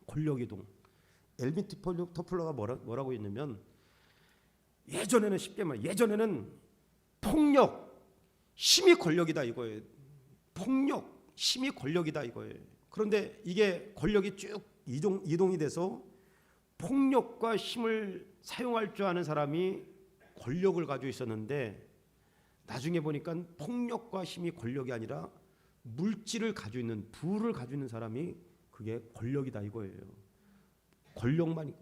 권력이동. 엘빈 토플러가 뭐라고 했냐면, 예전에는, 쉽게 말해, 예전에는 폭력, 힘이 권력이다 이거예요. 폭력, 힘이 권력이다 이거예요. 그런데 이게 권력이 쭉 이동이 돼서 폭력과 힘을 사용할 줄 아는 사람이 권력을 가지고 있었는데, 나중에 보니까 폭력과 힘이 권력이 아니라 물질을 가지고 있는, 부를 가지고 있는 사람이 그게 권력이다 이거예요. 권력만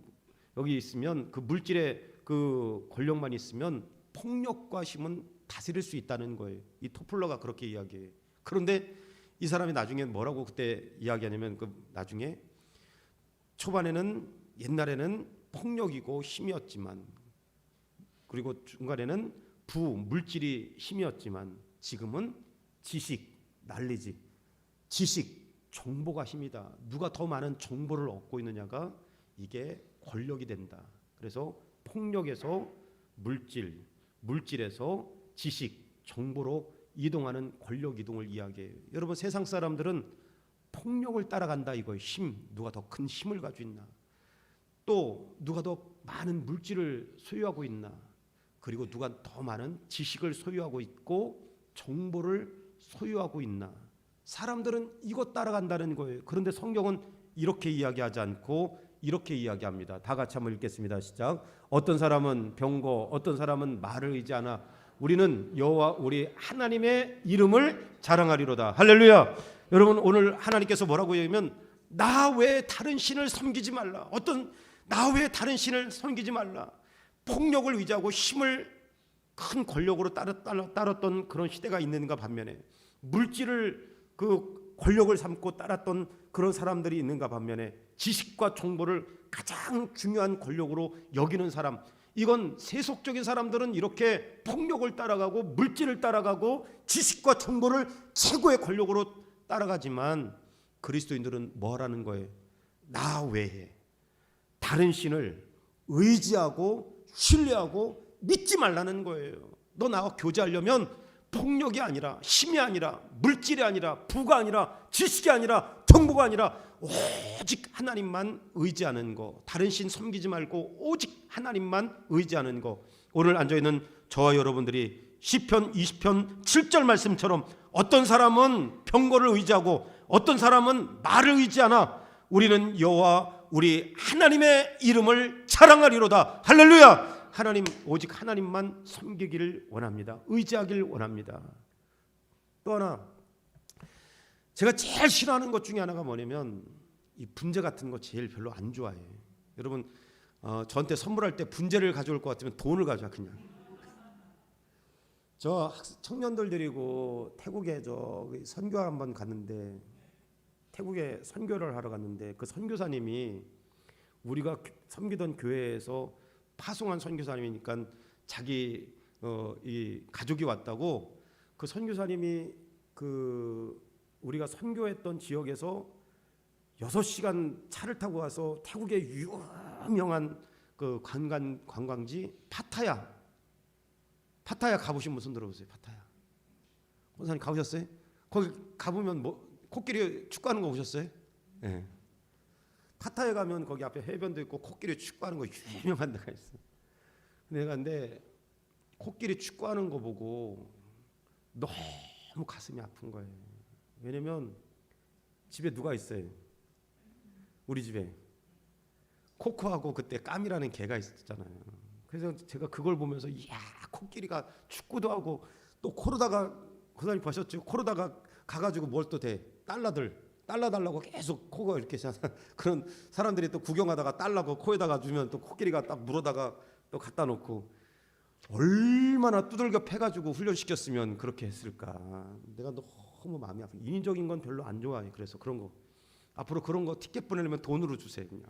여기 있으면, 그 물질의 그 권력만 있으면 폭력과 힘은 다스릴 수 있다는 거예요. 이 토플러가 그렇게 이야기해요. 그런데 이 사람이 나중에 뭐라고 그때 이야기하냐면, 그 나중에 초반에는, 옛날에는 폭력이고 힘이었지만, 그리고 중간에는 물질이 힘이었지만, 지금은 지식, 난리지, 지식, 정보가 힘이다. 누가 더 많은 정보를 얻고 있느냐가 이게 권력이 된다. 그래서 폭력에서 물질, 물질에서 지식, 정보로 이동하는 권력 이동을 이야기해요. 여러분, 세상 사람들은 폭력을 따라간다 이거예요. 힘, 누가 더 큰 힘을 가지고 있나, 또 누가 더 많은 물질을 소유하고 있나, 그리고 누가 더 많은 지식을 소유하고 있고 정보를 소유하고 있나. 사람들은 이것 따라간다는 거예요. 그런데 성경은 이렇게 이야기하지 않고 이렇게 이야기합니다. 다 같이 한번 읽겠습니다. 시작. 어떤 사람은 병거, 어떤 사람은 말을 의지하나 우리는 여호와 우리 하나님의 이름을 자랑하리로다. 할렐루야. 여러분, 오늘 하나님께서 뭐라고 얘기하면 나 외에 다른 신을 섬기지 말라. 나 외에 다른 신을 섬기지 말라. 폭력을 의지하고 힘을 큰 권력으로 따랐던 그런 시대가 있는가 반면에 물질을 그 권력을 삼고 따랐던 그런 사람들이 있는가 반면에 지식과 정보를 가장 중요한 권력으로 여기는 사람, 이건 세속적인 사람들은 이렇게 폭력을 따라가고 물질을 따라가고 지식과 정보를 최고의 권력으로 따라가지만 그리스도인들은 뭐라는 거예요? 나 외에 다른 신을 의지하고 신뢰하고 믿지 말라는 거예요. 너 나와 교제하려면 폭력이 아니라 힘이 아니라 물질이 아니라 부가 아니라 지식이 아니라 정보가 아니라 오직 하나님만 의지하는 거, 다른 신 섬기지 말고 오직 하나님만 의지하는 거. 오늘 앉아있는 저와 여러분들이 시편 20편 7절 말씀처럼 어떤 사람은 병거를 의지하고 어떤 사람은 말을 의지하나 우리는 여호와 우리 하나님의 이름을 자랑하리로다. 할렐루야. 하나님, 오직 하나님만 섬기기를 원합니다. 의지하기를 원합니다. 또 하나, 제가 제일 싫어하는 것 중에 하나가 뭐냐면 이 분재 같은 거 제일 별로 안 좋아해요. 여러분, 저한테 선물할 때 분재를 가져올 것 같으면 돈을 가져와. 그냥 저 청년들 데리고 태국에 저 선교 한번 갔는데, 태국에 선교를 하러 갔는데 그 선교사님이 우리가 섬기던 교회에서 파송한 선교사님이니까 자기 이 가족이 왔다고, 그 선교사님이 그 우리가 선교했던 지역에서 6시간 차를 타고 와서 태국의 유명한 그 관광지 파타야 가보신 분 손 들어보세요. 파타야. 권사님 가보셨어요? 거기 가보면 뭐 코끼리 축구하는 거 보셨어요? 네. 파타야 가면 거기 앞에 해변도 있고 코끼리 축구하는 거 유명한 데가 있어. 근데 코끼리 축구하는 거 보고 너무 가슴이 아픈 거예요. 왜냐면 집에 누가 있어요? 우리 집에 코코하고 그때 까미라는 개가 있었잖아요. 그래서 제가 그걸 보면서 이야, 코끼리가 축구도 하고 또 코로다가, 그 사람이 보셨죠? 코로다가 가가지고 뭘 또 대? 달러 달라고 계속 코가 이렇게 그런 사람들이 또 구경하다가 달라고 코에다가 주면 또 코끼리가 딱 물어다가 또 갖다 놓고, 얼마나 두들겨 패가지고 훈련시켰으면 그렇게 했을까. 내가 너무 마음이 아파. 인위적인 건 별로 안 좋아해. 그래서 그런 거 앞으로 그런 거 티켓 보내려면 돈으로 주세요. 그냥.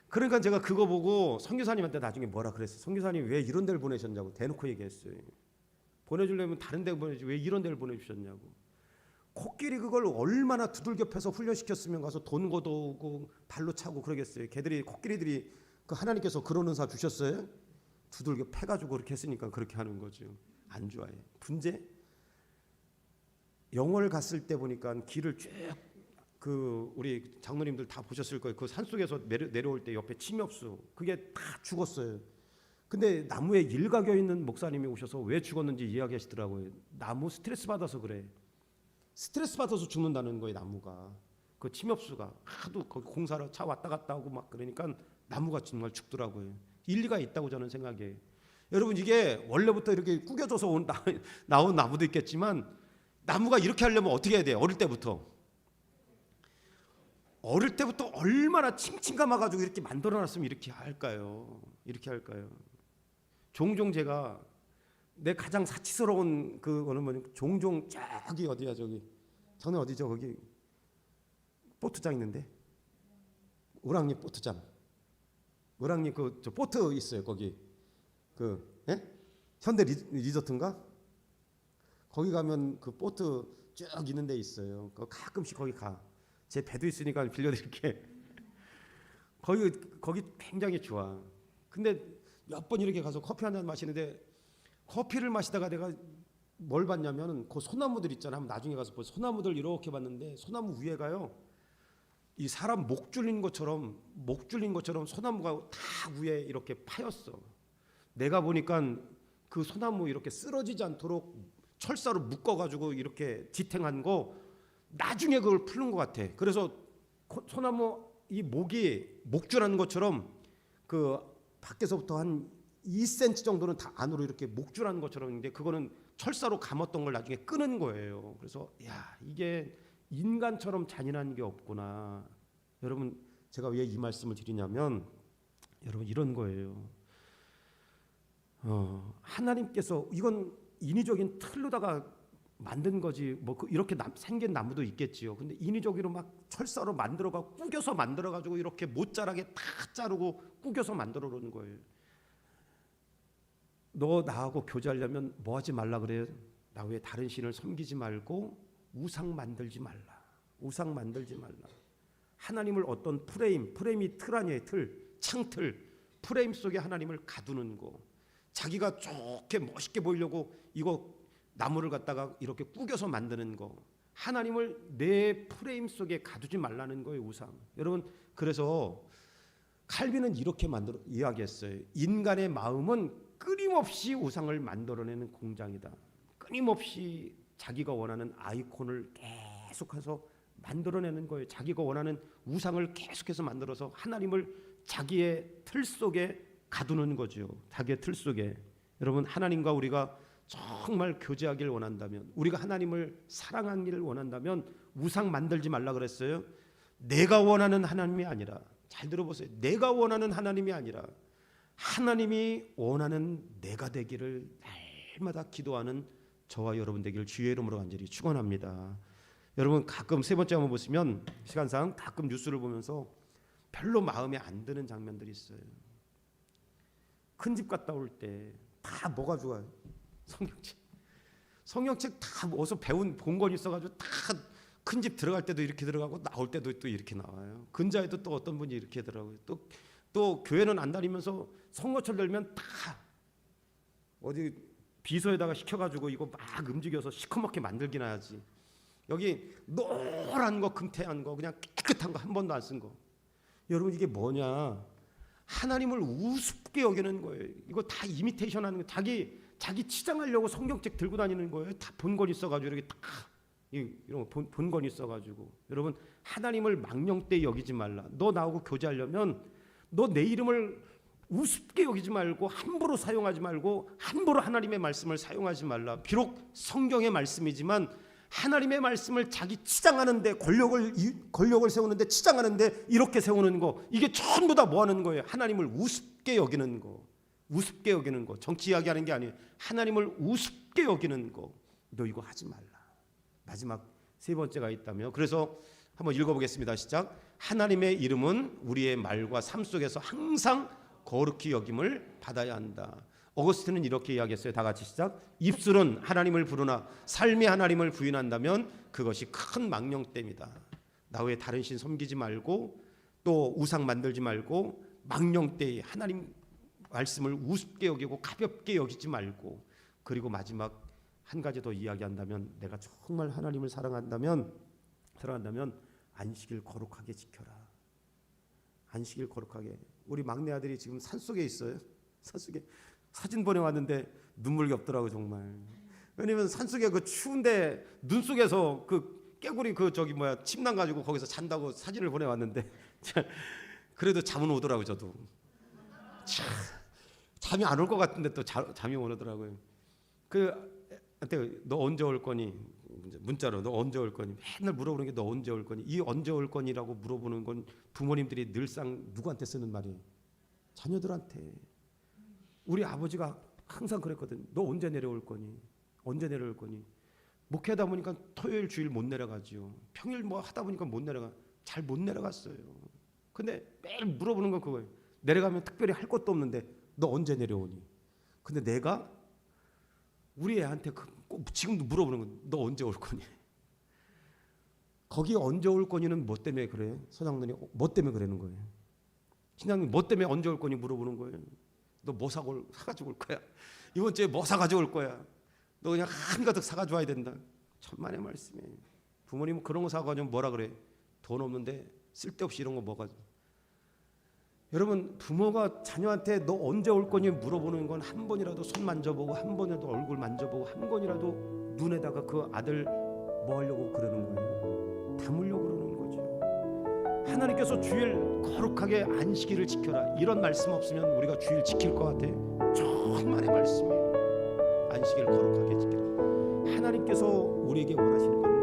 그러니까 제가 그거 보고 선교사님한테 나중에 뭐라 그랬어요. 선교사님 왜 이런 데를 보내셨냐고 대놓고 얘기했어요. 보내주려면 다른 데 보내지 왜 이런 데를 보내주셨냐고. 코끼리 그걸 얼마나 두들겨 패서 훈련시켰으면 가서 돈 걷어오고 발로 차고 그러겠어요. 코끼리들이 그 하나님께서 그런 은사 주셨어요? 두들겨 패가지고 그렇게 했으니까 그렇게 하는 거죠. 안 좋아해. 분재. 영월 갔을 때 보니까 길을 쭉 그 우리 장로님들 다 보셨을 거예요. 그 산속에서 내려올 때 옆에 침엽수 그게 다 죽었어요. 근데 나무에 일각여 있는 목사님이 오셔서 왜 죽었는지 이야기하시더라고요. 나무 스트레스 받아서 그래. 스트레스 받아서 죽는다는 거예요. 나무가. 그 침엽수가 하도 거기 공사로 차 왔다 갔다 하고 막 그러니까 나무가 정말 죽더라고요. 일리가 있다고 저는 생각해요. 여러분, 이게 원래부터 이렇게 구겨져서 나온 나무도 있겠지만 나무가 이렇게 하려면 어떻게 해야 돼요? 어릴 때부터 얼마나 칭칭 감아가지고 이렇게 만들어놨으면 이렇게 할까요? 종종 제가 내 가장 사치스러운 그거는 뭐냐면, 종종 저기 어디야, 저기 저는 어디죠? 거기 보트장 있는데, 우랑리 보트장, 우랑리 저 보트 있어요. 거기 현대 리조트인가? 거기 가면 그 보트 쭉 있는 데 있어요. 가끔씩 거기 가. 제 배도 있으니까 빌려드릴게. 거기 굉장히 좋아. 근데 몇 번 이렇게 가서 커피 한 잔 마시는데, 커피를 마시다가 내가 뭘 봤냐면 그 소나무들 있잖아. 나중에 가서 소나무들 이렇게 봤는데, 소나무 위에가요 이 사람 목 줄린 것처럼 소나무가 다 위에 이렇게 파였어. 내가 보니까 그 소나무 이렇게 쓰러지지 않도록 철사로 묶어가지고 이렇게 지탱한 거, 나중에 그걸 푸는 것 같아. 그래서 소나무 이 목이 목줄하는 것처럼 그 밖에서부터 한 2cm 정도는 다 안으로 이렇게 목줄하는 것처럼 있는데 그거는 철사로 감았던 걸 나중에 끄는 거예요. 그래서 야, 이게 인간처럼 잔인한 게 없구나. 여러분, 제가 왜 이 말씀을 드리냐면 여러분 이런 거예요. 하나님께서 이건 인위적인 틀로다가 만든 거지 뭐 이렇게 생긴 나무도 있겠지요. 근데 인위적으로 막 철사로 만들어가 꾸겨서 만들어가지고 이렇게 못자라게 다 자르고 꾸겨서 만들어 놓은 거예요. 너 나하고 교제하려면 뭐 하지 말라 그래요? 나 외에 다른 신을 섬기지 말고 우상 만들지 말라. 우상 만들지 말라. 하나님을 어떤 프레임이 틀 아니에요. 창틀 프레임 속에 하나님을 가두는 거. 자기가 좋게 멋있게 보이려고 이거 나무를 갖다가 이렇게 꾸겨서 만드는 거. 하나님을 내 프레임 속에 가두지 말라는 거예요. 우상. 여러분, 그래서 칼빈은 이렇게 이야기했어요. 인간의 마음은 끊임없이 우상을 만들어내는 공장이다. 끊임없이 자기가 원하는 아이콘을 계속해서 만들어내는 거예요. 자기가 원하는 우상을 계속해서 만들어서 하나님을 자기의 틀 속에 가두는 거죠. 자기의 틀 속에. 여러분, 하나님과 우리가 정말 교제하기를 원한다면, 우리가 하나님을 사랑하기를 원한다면 우상 만들지 말라 그랬어요. 내가 원하는 하나님이 아니라, 잘 들어보세요. 내가 원하는 하나님이 아니라 하나님이 원하는 내가 되기를 날마다 기도하는 저와 여러분 되기를 주의 이름으로 간절히 축원합니다. 여러분, 가끔 세 번째 한번 보시면 시간상 가끔 뉴스를 보면서 별로 마음에 안 드는 장면들이 있어요. 큰 집 갔다 올 때 다 뭐가 좋아요? 성경책 다 어디서 본 건 있어가지고 다 큰 집 들어갈 때도 이렇게 들어가고 나올 때도 또 이렇게 나와요. 근자에도 또 어떤 분이 이렇게 들어가고요. 또 교회는 안 다니면서 선거철 되면 다 어디 비서에다가 시켜가지고 이거 막 움직여서 시커멓게 만들긴 해야지. 여기 노란 거, 금태한 거, 그냥 깨끗한 거 한 번도 안 쓴 거. 여러분, 이게 뭐냐? 하나님을 우습게 여기는 거예요. 이거 다 이미테이션 하는 거. 자기 치장하려고 성경책 들고 다니는 거예요. 다 본건 있어가지고 이렇게 딱 이런 거 본건 있어가지고. 여러분, 하나님을 망령되이 여기지 말라. 너 나하고 교제하려면 너 내 이름을 우습게 여기지 말고 함부로 사용하지 말고 함부로 하나님의 말씀을 사용하지 말라. 비록 성경의 말씀이지만 하나님의 말씀을 자기 치장하는데 권력을 세우는데 치장하는데 이렇게 세우는 거, 이게 전부 다 뭐 하는 거예요? 하나님을 우습게 여기는 거. 우습게 여기는 거. 정치 이야기하는 게 아니에요. 하나님을 우습게 여기는 거. 너 이거 하지 말라. 마지막 세 번째가 있다며. 그래서 한번 읽어보겠습니다. 시작. 하나님의 이름은 우리의 말과 삶 속에서 항상 거룩히 여김을 받아야 한다. 어거스틴은 이렇게 이야기했어요. 다 같이 시작. 입술은 하나님을 부르나 삶이 하나님을 부인한다면 그것이 큰 망령됨이다. 나 외에 다른 신 섬기지 말고 또 우상 만들지 말고 망령되이 하나님 말씀을 우습게 여기고 가볍게 여기지 말고, 그리고 마지막 한 가지 더 이야기한다면, 내가 정말 하나님을 사랑한다면 안식일 거룩하게 지켜라. 안식일 거룩하게. 우리 막내 아들이 지금 산속에 있어요. 산속에 사진 보내왔는데 눈물이 없더라고 정말. 왜냐면 산속에 그 추운데 눈 속에서 그 깨구리 그 침낭 가지고 거기서 잔다고 사진을 보내왔는데 그래도 잠은 오더라고. 저도 잠이 안 올 것 같은데 또 잠이 오더라고요. 너 언제 올 거니? 문자로 너 언제 올 거니? 맨날 물어보는 게 너 언제 올 거니? 이 언제 올 거니라고 물어보는 건 부모님들이 늘상 누구한테 쓰는 말이에요? 자녀들한테. 우리 아버지가 항상 그랬거든. 너 언제 내려올 거니? 언제 내려올 거니? 목회하다 보니까 토요일 주일 못 내려가지요. 평일 뭐 하다 보니까 잘 못 내려갔어요. 근데 매일 물어보는 건 그거예요. 내려가면 특별히 할 것도 없는데 너 언제 내려오니? 근데 내가 우리 애한테 꼭 지금도 물어보는 건 너 언제 올 거니? 거기 언제 올 거니는 뭐 때문에 그래? 서장님이 뭐 때문에 그러는 거예요? 신장님 뭐 때문에 언제 올 거니 물어보는 거예요. 너 뭐 사가지고 올 거야? 이번 주에 뭐 사가지고 올 거야? 너 그냥 한가득 사가지고 와야 된다. 천만의 말씀이에요. 부모님은 그런 거 사가지고 뭐라 그래? 돈 없는데 쓸데없이 이런 거 뭐가. 여러분, 부모가 자녀한테 너 언제 올 거니 물어보는 건 한 번이라도 손 만져보고 한 번이라도 얼굴 만져보고 한 번이라도 눈에다가 그 아들 뭐 하려고 그러는 거예요? 담으려고 그러는 거죠. 하나님께서 주일 거룩하게 안식일을 지켜라 이런 말씀 없으면 우리가 주일 지킬 것 같아? 천만의 말씀이에요. 안식일 거룩하게 지키라. 하나님께서 우리에게 원하시는 건